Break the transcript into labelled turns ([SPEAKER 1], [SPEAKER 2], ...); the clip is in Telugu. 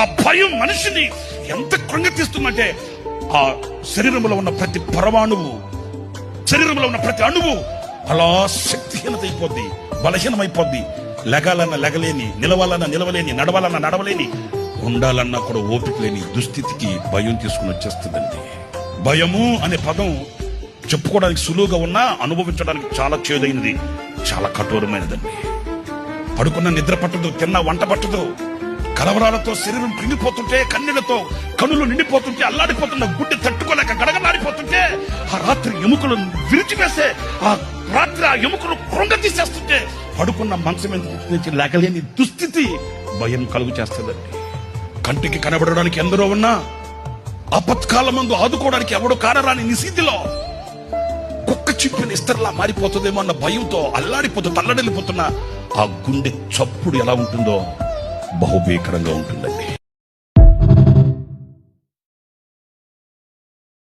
[SPEAKER 1] ఆ భయం మనిషిని ఎంత కృంగతీస్తుందంటే ఆ శరీరంలో ఉన్న ప్రతి పరమాణువు, శరీరంలో ఉన్న ప్రతి అణువు అలా శక్తిహీనత అయిపోద్ది, బలహీనమైపోద్ది. లెగాలన్నా లెగలేని, నిలవాలన్నా నిలవలేని, నడవాలన్నా నడవలేని, ఉండాలన్నా కూడా ఓపిక లేని దుస్థితికి భయం తీసుకుని వచ్చేస్తుందండి. భయము అనే పదం చెప్పుకోవడానికి సులువుగా ఉన్నా అనుభవించడానికి చాలా చేదైనది, చాలా కఠోరమైనదండి. పడుకున్న నిద్ర పట్టదు, తిన్న వంట పట్టదు, కలవరాలతో శరీరం కృంగిపోతుంటే, కన్నీళ్లతో కనులు నిండిపోతుంటే, అల్లాడిపోతున్న గుడ్డి తట్టుకోలేక గడగలాడిపోతుంటే, ఆ రాత్రి ఎముకలు విరిచివేసే ఆ రాత్రి ఆ ఎముకలు కృంగ తీసేస్తుంటే, పడుకున్న మంచం నుంచి లేకలేని దుస్థితి భయం కలుగు చేస్తుందండి. కంటికి కనబడడానికి ఎందరో ఉన్నా ఆపత్కాల మందు ఆదుకోవడానికి ఎవడో కానరాని నిశీతిలో కుక్క చిప్పిన ఇస్తర్లా మారిపోతుందేమో అన్న భయంతో అల్లాడిపోతూ తల్లడిల్లిపోతున్న ఆ గుండె చప్పుడు ఎలా ఉంటుందో బహుభీకరంగా ఉంటుందండి.